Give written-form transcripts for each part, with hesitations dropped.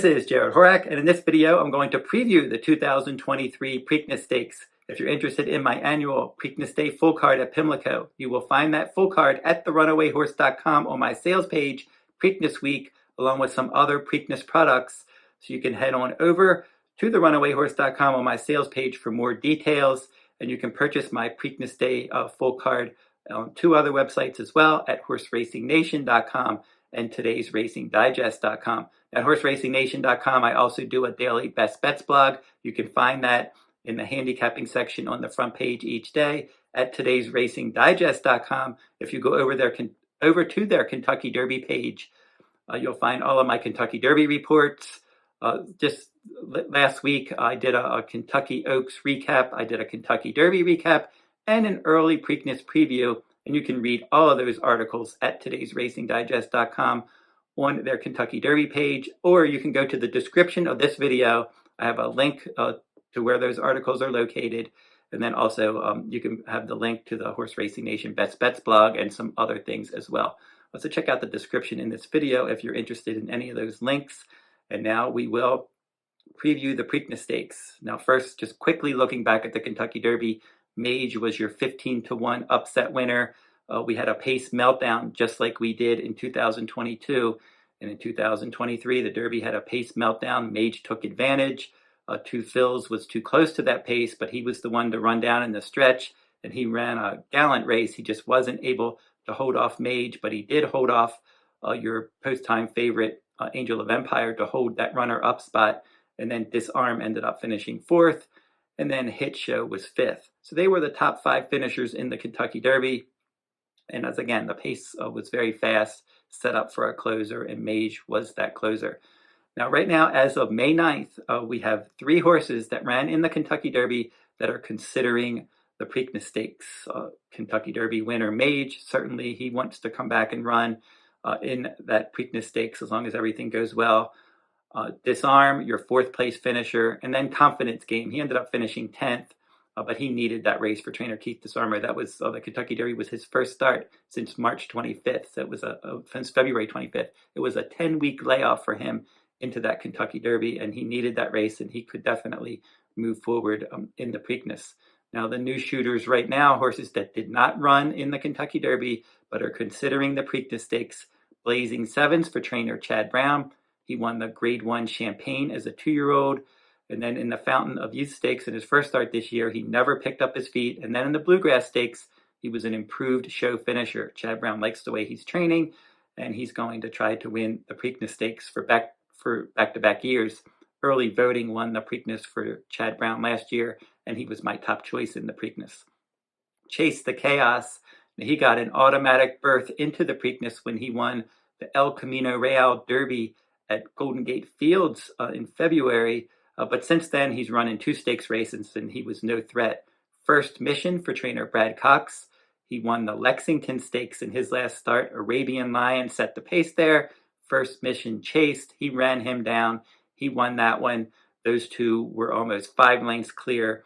This is Jarrod Horak, and in this video I'm going to preview the 2023 Preakness Stakes. If you're interested in my annual Preakness Day full card at Pimlico, you will find that full card at therunawayhorse.com on my sales page, Preakness Week, along with some other Preakness products. So you can head on over to therunawayhorse.com on my sales page for more details, and you can purchase my Preakness Day full card on two other websites as well, at horseracing.nation.com and todaysracingdigest.com. At horseracing.nation.com, I also do a daily best bets blog. You can find that in the handicapping section on the front page each day. At todaysracingdigest.com, if you go over to their Kentucky Derby page, you'll find all of my Kentucky Derby reports. Just last week, I did a Kentucky Oaks recap. I did a Kentucky Derby recap and an early Preakness preview. And you can read all of those articles at todaysracingdigest.com on their Kentucky Derby page, or you can go to the description of this video. I have a link to where those articles are located, and then also you can have the link to the Horse Racing Nation Best Bets blog and some other things as well. So check out the description in this video if you're interested in any of those links. And now we will preview the Preakness Stakes. Now first, just quickly looking back at the Kentucky Derby, Mage was your 15-1 upset winner. We had a pace meltdown just like we did in 2022. And in 2023, the Derby had a pace meltdown. Mage took advantage. Two Fills was too close to that pace, but he was the one to run down in the stretch, and he ran a gallant race. He just wasn't able to hold off Mage, but he did hold off your post-time favorite, Angel of Empire, to hold that runner-up spot. And then Disarm ended up finishing fourth, and then Hit Show was fifth. So they were the top five finishers in the Kentucky Derby. And as again, the pace was very fast, set up for a closer, and Mage was that closer. Now, right now, as of May 9th, we have three horses that ran in the Kentucky Derby that are considering the Preakness Stakes. Kentucky Derby winner Mage, certainly he wants to come back and run in that Preakness Stakes as long as everything goes well. Disarm, your fourth place finisher, and then Confidence Game. He ended up finishing 10th. But he needed that race for trainer Keith Disarmer. That was the Kentucky Derby was his first start since March 25th. So it was since February 25th. It was a 10-week layoff for him into that Kentucky Derby, and he needed that race, and he could definitely move forward in the Preakness. Now, the new shooters right now, horses that did not run in the Kentucky Derby but are considering the Preakness Stakes. Blazing Sevens for trainer Chad Brown. He won the Grade 1 Champagne as a 2-year-old. And then in the Fountain of Youth Stakes in his first start this year, he never picked up his feet. And then in the Bluegrass Stakes, he was an improved show finisher. Chad Brown likes the way he's training, and he's going to try to win the Preakness Stakes for back-to-back years. Early voting won the Preakness for Chad Brown last year, and he was my top choice in the Preakness. Chase the Chaos, he got an automatic berth into the Preakness when he won the El Camino Real Derby at Golden Gate Fields in February. But since then, he's run in two stakes races, and he was no threat. First Mission for trainer Brad Cox. He won the Lexington Stakes in his last start. Arabian Lion set the pace there. First Mission chased. He ran him down. He won that one. Those two were almost 5 lengths clear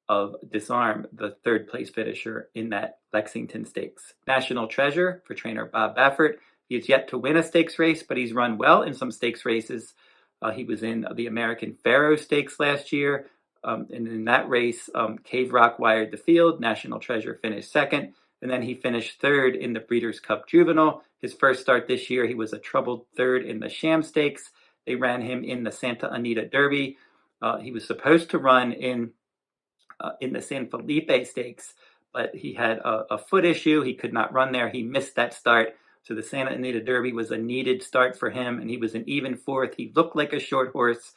of Disarm, the third place finisher in that Lexington Stakes. National Treasure for trainer Bob Baffert. He has yet to win a stakes race, but he's run well in some stakes races. He was in the American Pharoah Stakes last year, and in that race, Cave Rock wired the field. National Treasure finished second, and then he finished third in the Breeders' Cup Juvenile. His first start this year, he was a troubled third in the Sham Stakes. They ran him in the Santa Anita Derby. He was supposed to run in the San Felipe Stakes, but he had a foot issue. He could not run there. He missed that start. So the Santa Anita Derby was a needed start for him, and he was an even fourth. He looked like a short horse,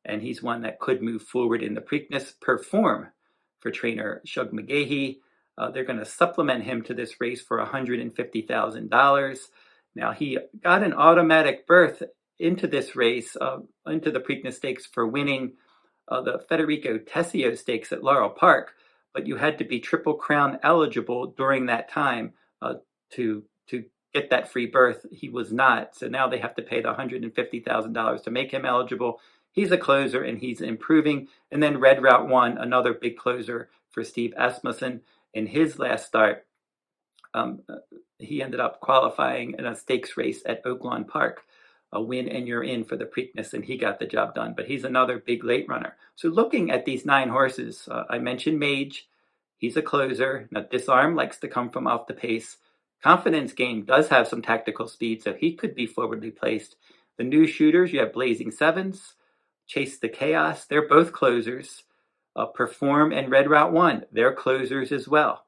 and he's one that could move forward in the Preakness. Perform for trainer Shug McGahee. They're going to supplement him to this race for $150,000. Now, he got an automatic berth into this race, into the Preakness Stakes for winning the Federico Tessio Stakes at Laurel Park, but you had to be Triple Crown eligible during that time to get that free berth. He was not, so now they have to pay the $150,000 to make him eligible. He's a closer, and he's improving. And then Red Route 1, another big closer for Steve Asmussen. In his last start, he ended up qualifying in a stakes race at Oaklawn Park. a win and you're in for the Preakness, and he got the job done. But he's another big late runner. So looking at these 9 horses, I mentioned Mage. He's a closer. Now, Disarm likes to come from off the pace. Confidence Game does have some tactical speed, so he could be forwardly placed. The new shooters, you have Blazing Sevens, Chase the Chaos. They're both closers. Perform and Red Route 1, they're closers as well.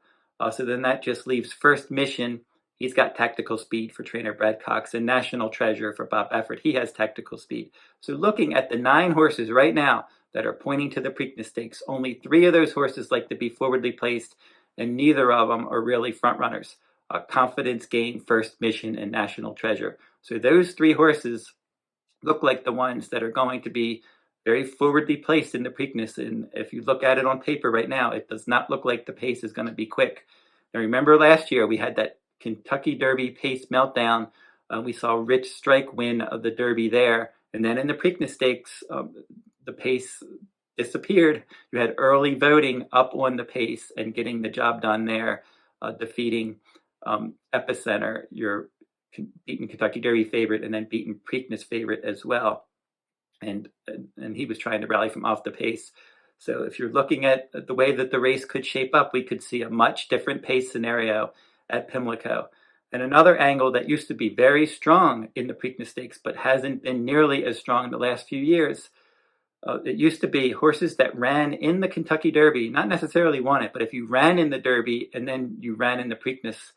So then that just leaves First Mission. He's got tactical speed for trainer Brad Cox, and National Treasure for Bob Effort. He has tactical speed. So looking at the 9 horses right now that are pointing to the Preakness Stakes, only 3 of those horses like to be forwardly placed, and neither of them are really front runners. Confidence Game, First Mission, and National Treasure. So those 3 horses look like the ones that are going to be very forwardly placed in the Preakness. And if you look at it on paper right now, it does not look like the pace is going to be quick. Now remember last year we had that Kentucky Derby pace meltdown. We saw Rich Strike win the Derby there. And then in the Preakness Stakes, the pace disappeared. You had early voting up on the pace and getting the job done there, defeating Epicenter, your beaten Kentucky Derby favorite, and then beaten Preakness favorite as well. And he was trying to rally from off the pace. So if you're looking at the way that the race could shape up, we could see a much different pace scenario at Pimlico. And another angle that used to be very strong in the Preakness Stakes, but hasn't been nearly as strong in the last few years. It used to be horses that ran in the Kentucky Derby, not necessarily won it, but if you ran in the Derby and then you ran in the Preakness,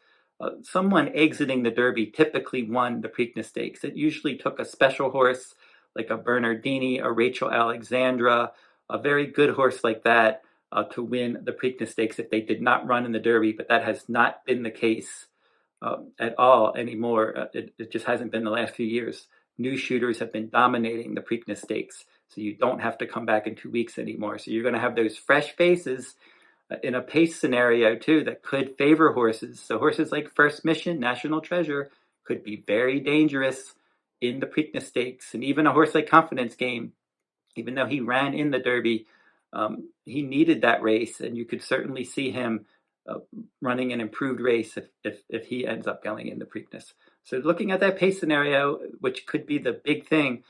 someone exiting the Derby typically won the Preakness Stakes. It usually took a special horse like a Bernardini, a Rachel Alexandra, a very good horse like that to win the Preakness Stakes if they did not run in the Derby, but that has not been the case at all anymore. It just hasn't been the last few years. New shooters have been dominating the Preakness Stakes, so you don't have to come back in 2 weeks anymore. So you're going to have those fresh faces in a pace scenario too that could favor horses. So horses like First Mission, National Treasure could be very dangerous in the Preakness Stakes. And even a horse like Confidence Game, even though he ran in the Derby, he needed that race, and you could certainly see him running an improved race if he ends up going in the Preakness. So looking at that pace scenario, which could be the big thing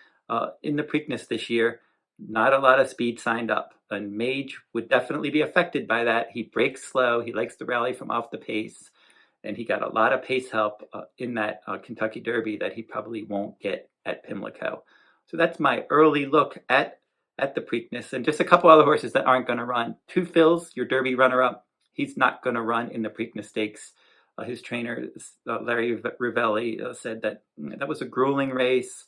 in the Preakness this year, not a lot of speed signed up. And Mage would definitely be affected by that. He breaks slow. He likes to rally from off the pace. And he got a lot of pace help in that Kentucky Derby that he probably won't get at Pimlico. So that's my early look at the Preakness. And just a couple other horses that aren't going to run. Two Phils, your Derby runner-up. He's not going to run in the Preakness Stakes. His trainer, Larry Rivelli, said that that was a grueling race.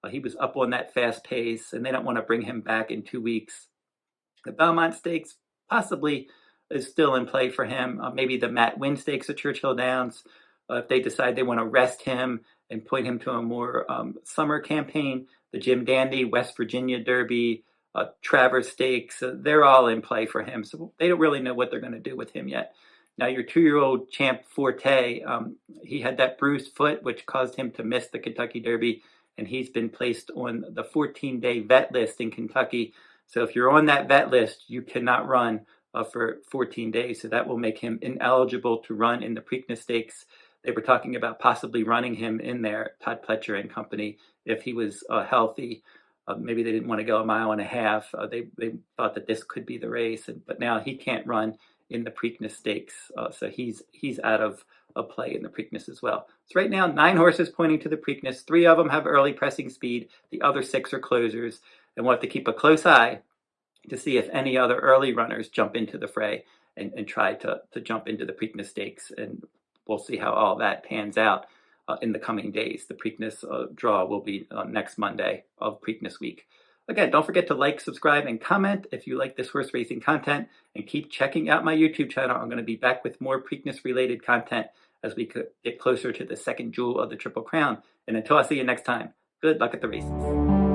He was up on that fast pace, and they don't want to bring him back in 2 weeks. The Belmont Stakes possibly is still in play for him. Maybe the Matt Wynn Stakes at Churchill Downs, if they decide they want to rest him and point him to a more summer campaign. The Jim Dandy, West Virginia Derby, Travers Stakes, they're all in play for him. So they don't really know what they're going to do with him yet. Now, your 2-year-old Champ Forte, he had that bruised foot, which caused him to miss the Kentucky Derby, and he's been placed on the 14-day vet list in Kentucky. So if you're on that vet list, you cannot run for 14 days. So that will make him ineligible to run in the Preakness Stakes. They were talking about possibly running him in there, Todd Pletcher and company, if he was healthy. Maybe they didn't want to go 1.5 miles. They thought that this could be the race, but now he can't run in the Preakness Stakes. So he's out of play in the Preakness as well. So right now, 9 horses pointing to the Preakness. 3 of them have early pressing speed. The other 6 are closers. And we'll have to keep a close eye to see if any other early runners jump into the fray and try to jump into the Preakness Stakes. And we'll see how all that pans out in the coming days. The Preakness draw will be next Monday of Preakness week. Again, don't forget to like, subscribe, and comment if you like this horse racing content, and keep checking out my YouTube channel. I'm going to be back with more Preakness-related content as we get closer to the second jewel of the Triple Crown. And until I see you next time, good luck at the races.